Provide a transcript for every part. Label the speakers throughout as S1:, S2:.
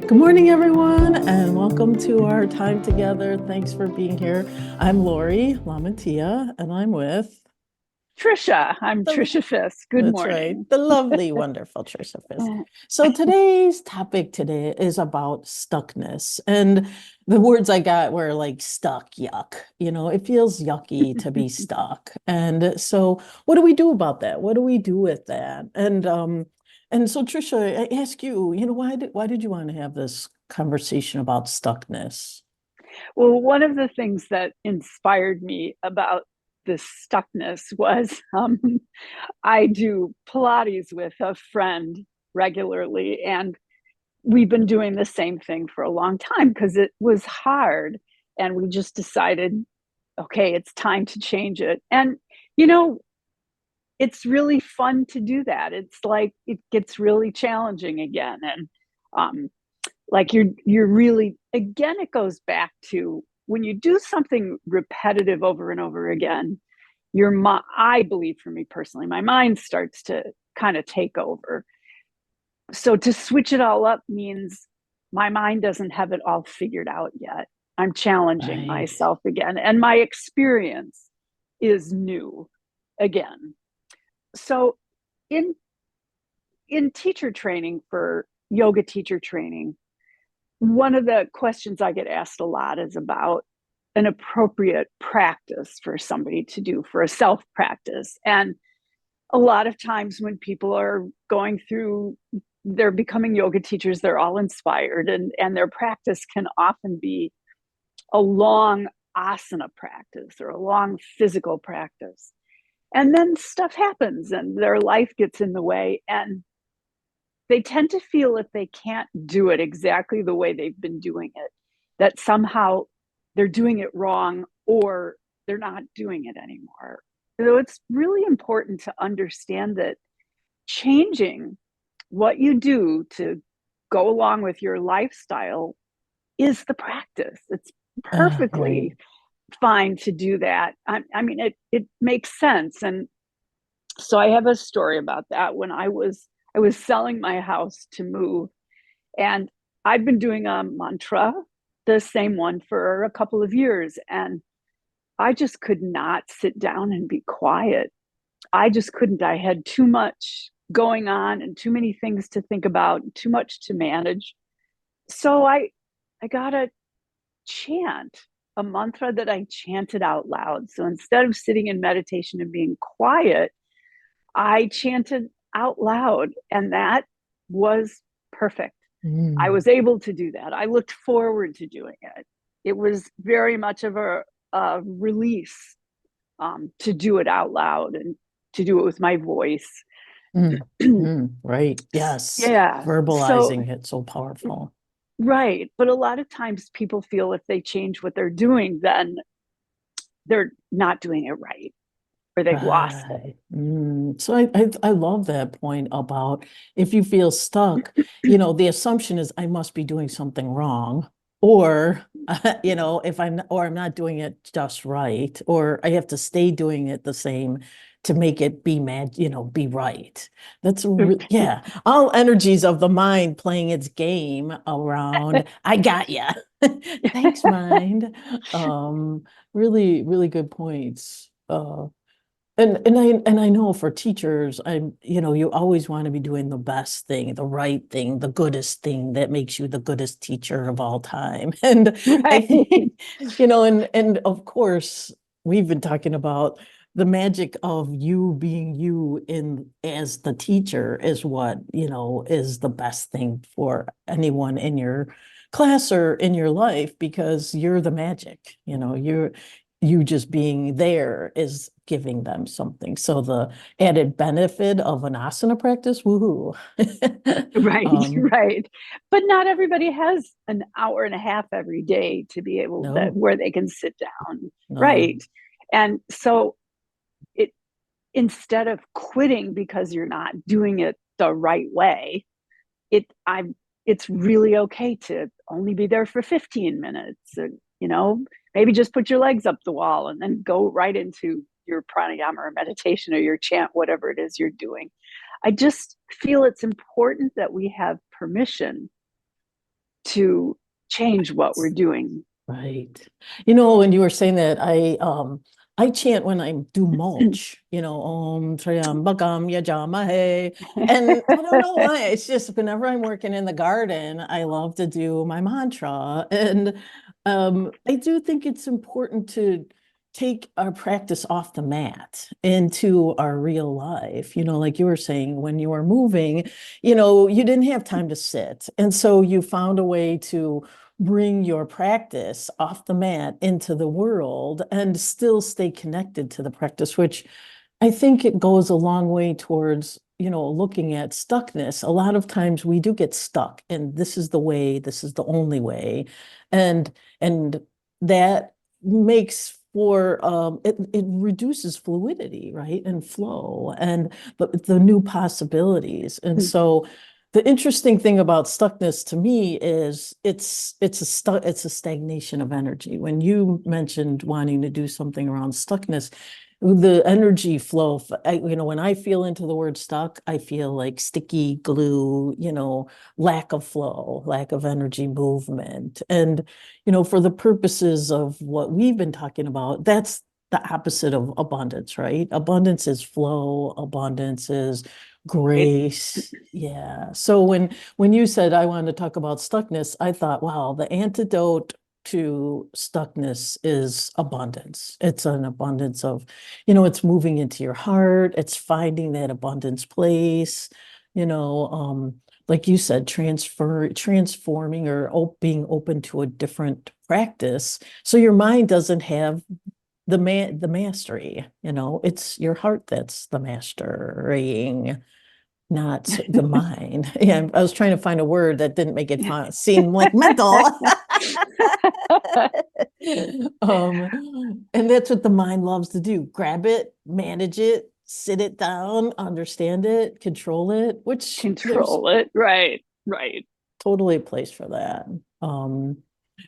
S1: Good morning, everyone, and welcome to our time together. Thanks for being here. I'm Laurie LaMantia, and I'm with
S2: Tricia. I'm
S1: the,
S2: Tricia Fiske. Good
S1: that's right,
S2: morning.
S1: the lovely, wonderful Tricia Fiske. So today's topic today is about stuckness. And the words I got were like stuck, yuck. It feels yucky to be stuck. And so what do we do about that? What do we do with that? And so Tricia, I ask you, why did you want to have this conversation about stuckness?
S2: Well, one of the things that inspired me about this stuckness was I do Pilates with a friend regularly, and we've been doing the same thing for a long time because it was hard. And we just decided, okay, it's time to change it. And, you know, it's really fun to do that. It's like it gets really challenging again. And like you're really, again, it goes back to when you do something repetitive over and over again, I believe, for me personally, my mind starts to kind of take over. So to switch it all up means my mind doesn't have it all figured out yet. I'm challenging
S1: Right.
S2: myself again, and my experience is new again. So in in teacher training, for yoga teacher training, one of the questions I get asked a lot is about an appropriate practice for somebody to do for a self practice. And a lot of times when people are going through, they're becoming yoga teachers, they're all inspired, and their practice can often be a long asana practice or a long physical practice. And then stuff happens and their life gets in the way, and they tend to feel if they can't do it exactly the way they've been doing it, that somehow they're doing it wrong or they're not doing it anymore. So it's really important to understand that changing what you do to go along with your lifestyle is the practice. It's
S1: Right.
S2: perfectly fine to do that. I mean, it makes sense. And so I have a story about that. When I was selling my house to move, and I've been doing a mantra, the same one, for a couple of years, and I just could not sit down and be quiet. I just couldn't. I had too much going on and too many things to think about, too much to manage. So I got a chant, a mantra that I chanted out loud. So instead of sitting in meditation and being quiet, I chanted out loud, and that was perfect. I
S1: Mm.
S2: was able to do that. I looked forward to doing it. It was very much of a release, to do it out loud and to do it with my voice.
S1: Mm. Mm. Right. Yes.
S2: Yeah. So,
S1: Verbalizing it so powerful.
S2: right. But a lot of times people feel if they change what they're doing, then they're not doing it right or they've lost it.
S1: Right. So I love that point about if you feel stuck, the assumption is I must be doing something wrong, or if I'm not doing it just right, or I have to stay doing it the same to make it be be right. Yeah, all energies of the mind playing its game around. I got ya. Thanks, mind. Really, really good points. And I know for teachers, you always want to be doing the best thing, the right thing, the goodest thing that makes you the goodest teacher of all time. And I
S2: Right.
S1: think, and of course, we've been talking about the magic of you being you in as the teacher is what, is the best thing for anyone in your class or in your life because you're the magic, you just being there is giving them something. So the added benefit of an asana practice, woohoo.
S2: Right,
S1: um,
S2: right. But not everybody has an hour and a half every day to be able that
S1: no,
S2: where they can sit down.
S1: no.
S2: Right. And so it instead of quitting because you're not doing it the right way, it I'm it's really okay to only be there for 15 minutes. You know, maybe just put your legs up the wall and then go right into your pranayama or meditation or your chant, whatever it is you're doing. I just feel it's important that we have permission to change what we're doing.
S1: Right. You know, when you were saying that, I chant when I do mulch, Om Triambakam Yajamahe. And I don't know why. It's just whenever I'm working in the garden, I love to do my mantra. And I do think it's important to take our practice off the mat into our real life. Like you were saying, when you were moving, you didn't have time to sit. And so you found a way to bring your practice off the mat into the world and still stay connected to the practice, which I think it goes a long way towards, looking at stuckness. A lot of times we do get stuck, and this is the way, this is the only way. And that makes for it reduces fluidity, right? And flow and the new possibilities. And so the interesting thing about stuckness to me is it's a stagnation of energy. When you mentioned wanting to do something around stuckness, the energy flow, when I feel into the word stuck, I feel like sticky glue, lack of flow, lack of energy movement. And, for the purposes of what we've been talking about, that's the opposite of abundance, right? Abundance is flow, abundance is grace. Yeah. So when you said I wanted to talk about stuckness, I thought, wow, the antidote to stuckness is abundance. It's an abundance of, it's moving into your heart, it's finding that abundance place, like you said, transforming or being open to a different practice. So your mind doesn't have the mastery, it's your heart that's the mastering, not the mind. Yeah, I was trying to find a word that didn't make it seem like mental. And that's what the mind loves to do. Grab it, manage it, sit it down, understand it, control it, which there's
S2: Control it. Right. Right.
S1: totally a place for that.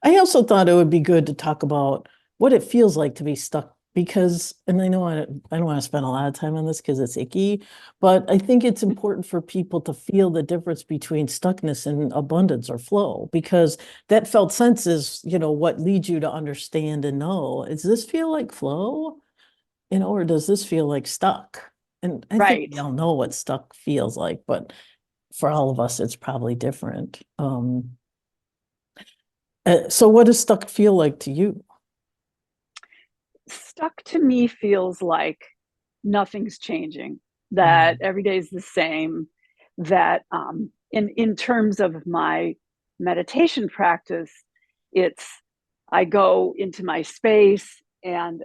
S1: I also thought it would be good to talk about what it feels like to be stuck because, and I know I don't want to spend a lot of time on this because it's icky, but I think it's important for people to feel the difference between stuckness and abundance or flow, because that felt sense is, what leads you to understand and know, does this feel like flow, or does this feel like stuck? And I think
S2: Right.
S1: we all know what stuck feels like, but for all of us, it's probably different. So what does stuck feel like to you?
S2: Stuck to me feels like nothing's changing, that every day is the same, that in terms of my meditation practice, it's I go into my space and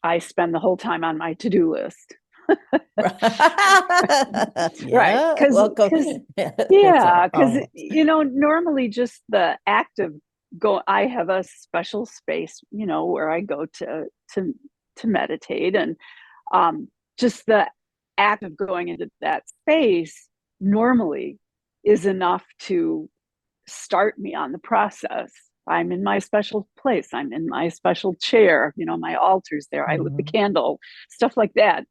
S2: I spend the whole time on my to-do list. Right.
S1: Yeah, welcome.
S2: Yeah, because
S1: Oh,
S2: normally just the act of I have a special space, where I go to meditate, and just the act of going into that space normally is enough to start me on the process. I'm in my special place. I'm in my special chair. My altar's there. I lit the
S1: mhm.
S2: candle, stuff like that.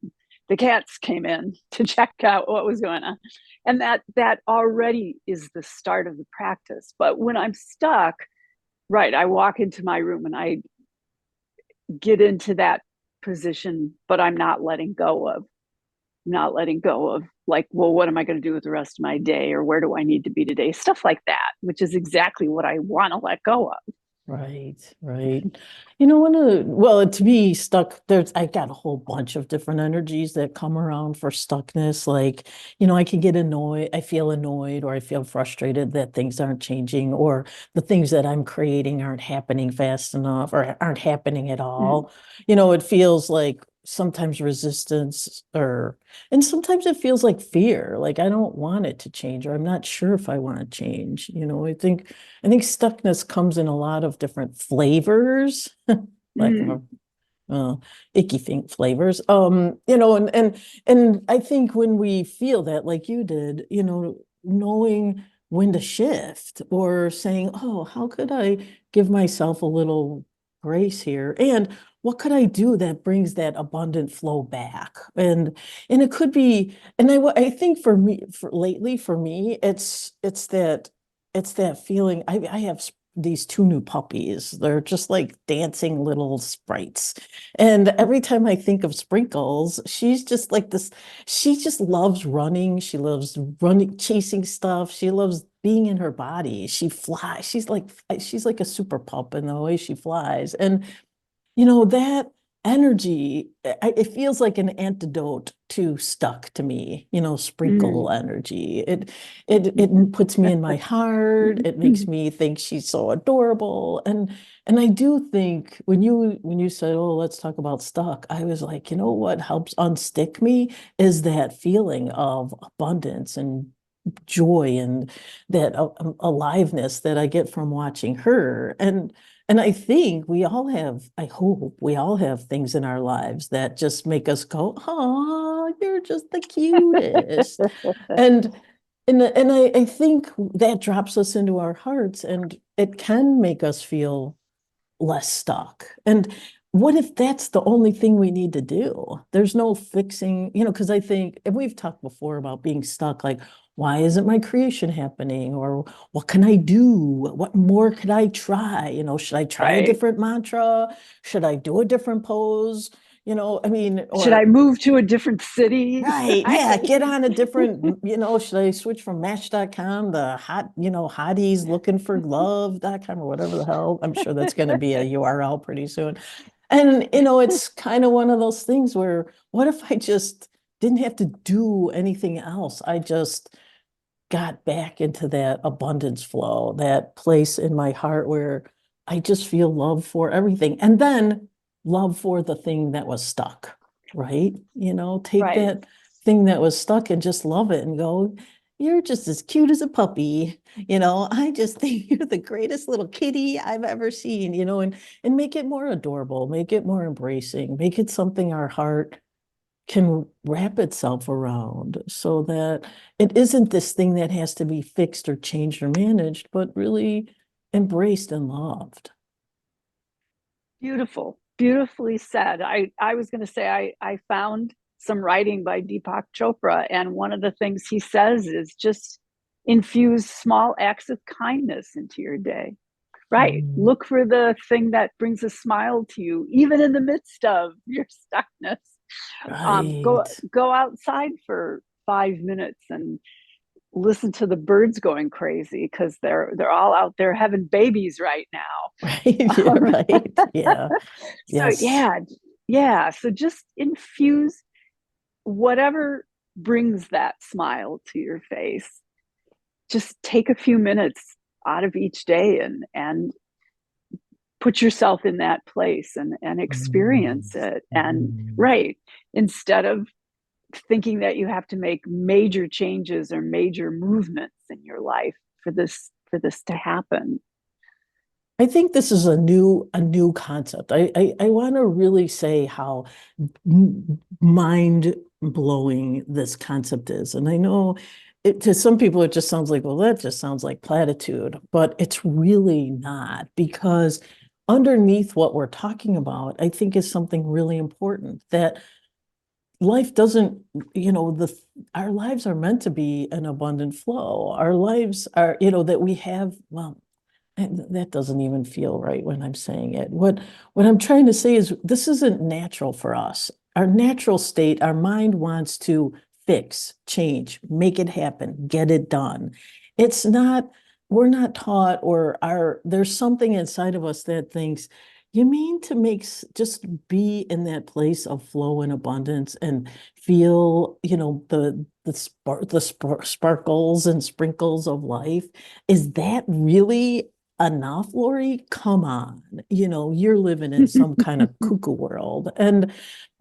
S2: The cats came in to check out what was going on. And that already is the start of the practice. But when I'm stuck, right, I walk into my room and I get into that position, but I'm not letting go of like, well, what am I going to do with the rest of my day, or where do I need to be today, stuff like that, which is exactly what I want to let go of.
S1: Right, right. To be stuck, I got a whole bunch of different energies that come around for stuckness. Like, I can get annoyed, I feel annoyed, or I feel frustrated that things aren't changing, or the things that I'm creating aren't happening fast enough, or aren't happening at
S2: Mm.
S1: all. It feels like sometimes resistance, and sometimes it feels like fear, like I don't want it to change, or I'm not sure if I want to change. I think stuckness comes in a lot of different flavors, lack of
S2: Mm.
S1: a icky thing flavors. And I think when we feel that, like you did, knowing when to shift or saying, oh, how could I give myself a little grace here? And what could I do that brings that abundant flow back? And it could be, and I think for me, for lately, for me, it's that it's that feeling. I have these two new puppies. They're just like dancing little sprites. And every time I think of Sprinkles, she's just like this. She just loves running. She loves running, chasing stuff. She loves being in her body. She flies. She's like a super pup in the way she flies. And that energy, it feels like an antidote to stuck to me, sprinkle
S2: Mm.
S1: energy. It puts me in my heart. It makes me think she's so adorable. And I do think when you said, "Oh, let's talk about stuck," I was like, what helps unstick me is that feeling of abundance and joy and that aliveness that I get from watching her. And I think I hope we all have things in our lives that just make us go, "Oh, you're just the cutest." And I think that drops us into our hearts and it can make us feel less stuck. And what if that's the only thing we need to do? There's no fixing, because I think, and we've talked before about being stuck, like, why isn't my creation happening? Or what can I do? What more could I try? Should I try a
S2: Right.
S1: different mantra? Should I do a different pose? I mean,
S2: Should I
S1: or
S2: move to a different city?
S1: right, yeah,
S2: Right.
S1: get on a different, should I switch from Match.com to hotties looking for love.com or whatever the hell? I'm sure that's going to be a URL pretty soon. And, it's kind of one of those things where what if I just didn't have to do anything else? I just got back into that abundance flow, that place in my heart where I just feel love for everything. And then love for the thing that was stuck, right? Take
S2: Right.
S1: that thing that was stuck and just love it and go, "You're just as cute as a puppy. I just think you're the greatest little kitty I've ever seen, and make it more adorable, make it more embracing, make it something our heart can wrap itself around so that it isn't this thing that has to be fixed or changed or managed, but really embraced and loved."
S2: Beautiful. Beautifully said. I was going to say, I found some writing by Deepak Chopra, and one of the things he says is just infuse small acts of kindness into your day. Right.
S1: Mm,
S2: Look for the thing that brings a smile to you, even in the midst of your stuckness. Go
S1: right.
S2: go outside for 5 minutes and listen to the birds going crazy because they're all out there having babies right
S1: Right.
S2: now.
S1: Yeah, right. Yeah.
S2: So
S1: Yes.
S2: yeah. So just infuse whatever brings that smile to your face. Just take a few minutes out of each day and put yourself in that place and
S1: Mm,
S2: experience it. And
S1: mm.
S2: right, instead of thinking that you have to make major changes or major movements in your life for this to happen.
S1: I think this is a new concept. I want to really say how mind blowing this concept is. And I know to some people it just sounds like, well, that just sounds like platitude, but it's really not because underneath what we're talking about, I think is something really important that life doesn't, our lives are meant to be an abundant flow. Our lives are, that we have, well, and that doesn't even feel right when I'm saying it. What I'm trying to say is this isn't natural for us. Our natural state, our mind wants to fix, change, make it happen, get it done. It's not, we're not taught there's something inside of us that thinks, you mean to just be in that place of flow and abundance and feel, the sparkles and sprinkles of life. Is that really enough, Laurie? Come on. You're living in some kind of cuckoo world. And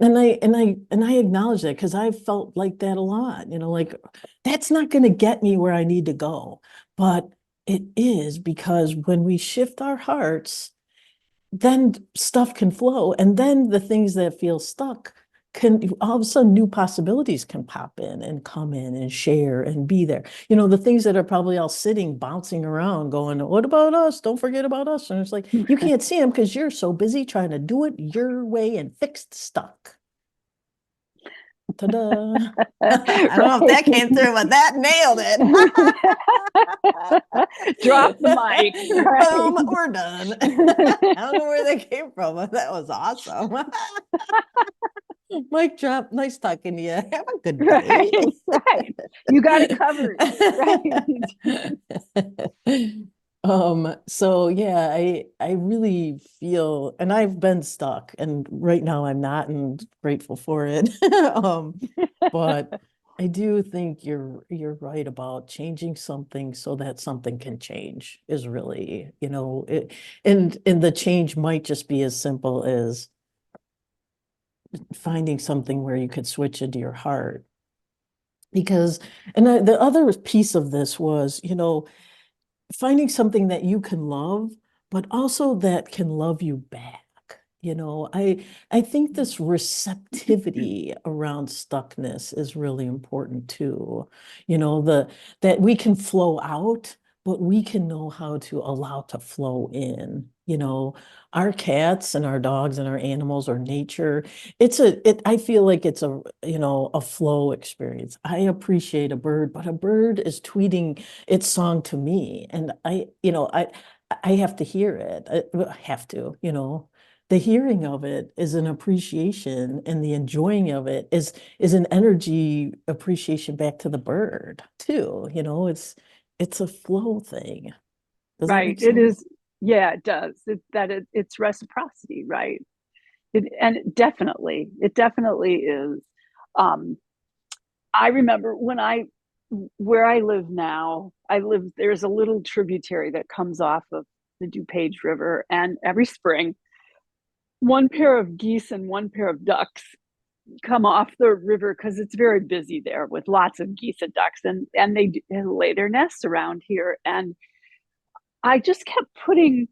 S1: I acknowledge that because I've felt like that a lot, like that's not going to get me where I need to go. But it is because when we shift our hearts, then stuff can flow. And then the things that feel stuck can all of a sudden new possibilities can pop in and come in and share and be there. The things that are probably all sitting, bouncing around, going, "What about us? Don't forget about us." And it's like, you can't see them because you're so busy trying to do it your way and fix the stuck. Ta-da. I don't know if that came through, but that nailed it.
S2: Drop the mic. Right?
S1: Boom, we're done. I don't know where that came from, but that was awesome. Mic drop. Nice talking to you. Have a good day.
S2: Right, right. You got it covered. Right.
S1: So yeah, I really feel, and I've been stuck, and right now I'm not, and grateful for it. But I do think you're right about changing something so that something can change is really, it, and the change might just be as simple as finding something where you could switch into your heart. Because, the other piece of this was, finding something that you can love, but also that can love you back. I think this receptivity around stuckness is really important too. That we can flow out, but we can know how to allow to flow in. Our cats and our dogs and our animals or nature, I feel like it's a flow experience. I appreciate a bird, but a bird is tweeting its song to me, and I have to hear it. I have to, the hearing of it is an appreciation, and the enjoying of it is an energy appreciation back to the bird too. It's a flow thing. Does that
S2: Right.
S1: make
S2: It
S1: sense?
S2: is. Yeah, it does. It's reciprocity, right? And it definitely is. Um, I remember where I live now, there's a little tributary that comes off of the DuPage River, and every spring, one pair of geese and one pair of ducks come off the river because it's very busy there with lots of geese and ducks, and they lay their nests around here. And I just kept putting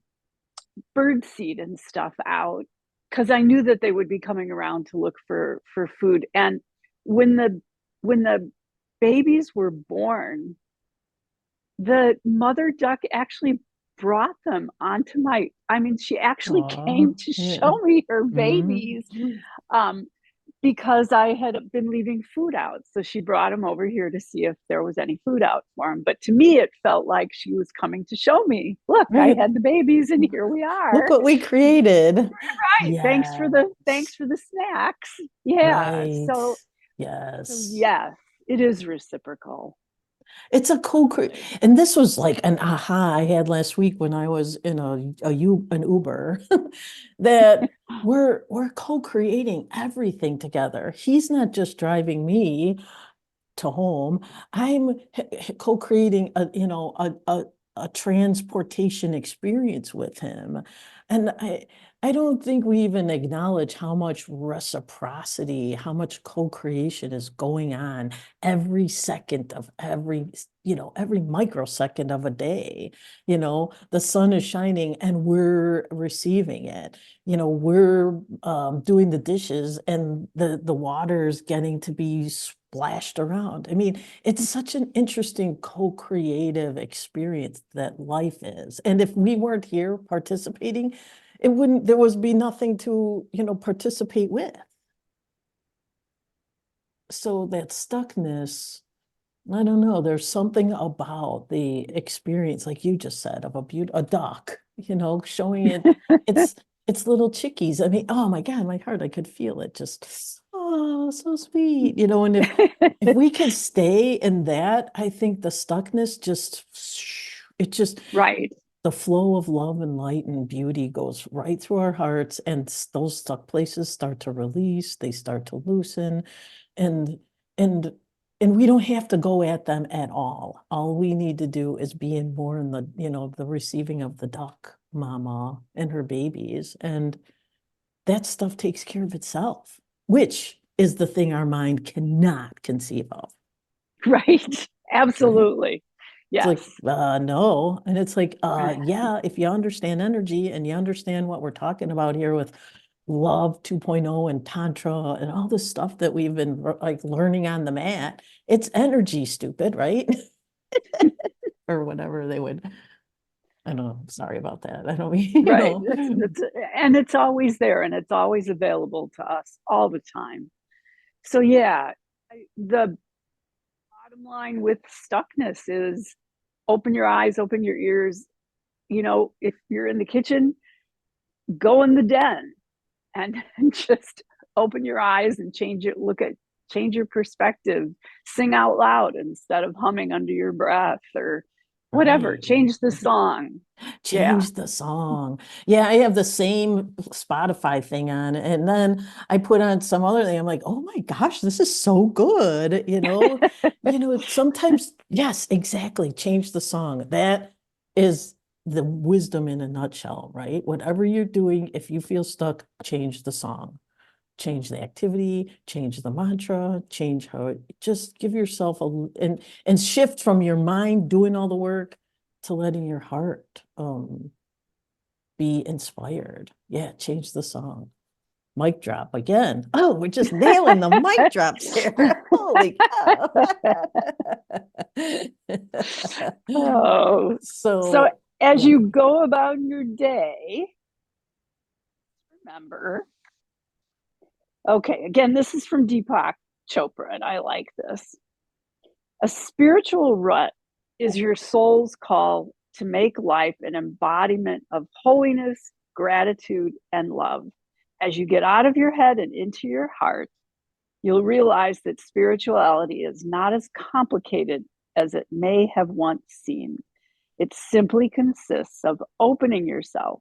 S2: bird seed and stuff out because I knew that they would be coming around to look for food. And when the babies were born, the mother duck actually brought them onto she actually
S1: Aw,
S2: came to
S1: yeah.
S2: show me her
S1: Mhm.
S2: babies, um, because I had been leaving food out. So she brought them over here to see if there was any food out for them. But to me, it felt like she was coming to show me, look, I
S1: Right.
S2: had the babies and here we
S1: Look
S2: are.
S1: what we created.
S2: Right. Thanks
S1: Yes.
S2: for the snacks. Yeah.
S1: Right.
S2: So
S1: Yes.
S2: yes, it is reciprocal.
S1: It's a and this was like an aha I had last week when I was in an Uber that we're co-creating everything together. He's not just driving me to home. I'm co-creating a transportation experience with him. And I don't think we even acknowledge how much reciprocity, how much co-creation is going on every second of every microsecond of a day. The sun is shining and we're receiving it. We're doing the dishes, and the water's getting to be splashed around. I mean, it's such an interesting co-creative experience that life is. And if we weren't here participating, there would be nothing to, participate with. So that stuckness, I don't know, there's something about the experience, like you just said, of a duck, showing its little chickies. I mean, oh my God, my heart, I could feel it just, oh, so sweet. And if we could stay in that, I think the stuckness it just,
S2: Right.
S1: the flow of love and light and beauty goes right through our hearts, and those stuck places start to release, they start to loosen, and and and we don't have to go at them at all we need to do is be in more in the receiving of the duck mama and her babies, and that stuff takes care of itself, which is the thing our mind cannot conceive of.
S2: Right.
S1: Right.
S2: Absolutely.
S1: It's like,
S2: Yes.
S1: no. And it's like, yeah, if you understand energy and you understand what we're talking about here with love 2.0 and tantra and all this stuff that we've been like learning on the mat, it's energy, stupid, right? Or whatever they would. I don't know. Sorry about that. I don't mean,
S2: Right. And it's always there and it's always available to us all the time. So yeah, the bottom line with stuckness is open your eyes, open your ears. You know, if you're in the kitchen, go in the den and just open your eyes and change your perspective. Sing out loud instead of humming under your breath or whatever.
S1: Right.
S2: Change the song. Yeah.
S1: Change the song. Yeah, I have the same Spotify thing on, and then I put on some other thing. I'm like, oh my gosh, this is so good. Sometimes, yes, exactly. Change the song. That is the wisdom in a nutshell, right? Whatever you're doing, if you feel stuck, change the song. Change the activity, change the mantra, change how just give yourself and shift from your mind doing all the work to letting your heart be inspired. Yeah, change the song. Mic drop again. Oh, we're just nailing the mic drops here. Holy cow.
S2: Oh, so
S1: So,
S2: as
S1: yeah.
S2: you go about your day, remember, okay, again, this is from Deepak Chopra, and I like this. A spiritual rut is your soul's call to make life an embodiment of holiness, gratitude, and love. As you get out of your head and into your heart, you'll realize that spirituality is not as complicated as it may have once seemed. It simply consists of opening yourself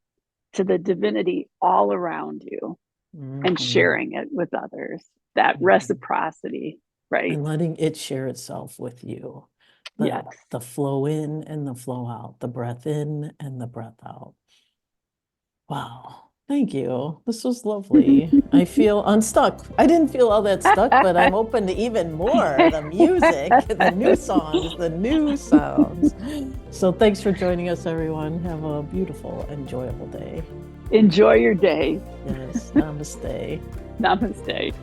S2: to the divinity all around you and sharing it with others. That reciprocity, right?
S1: And letting it share itself with you.
S2: Yes.
S1: The flow in and the flow out, the breath in and the breath out. Wow. Thank you. This was lovely. I feel unstuck. I didn't feel all that stuck, but I'm open to even more. The music, the new songs, the new sounds. So thanks for joining us, everyone. Have a beautiful, enjoyable day.
S2: Enjoy your day.
S1: Yes. Namaste.
S2: Namaste.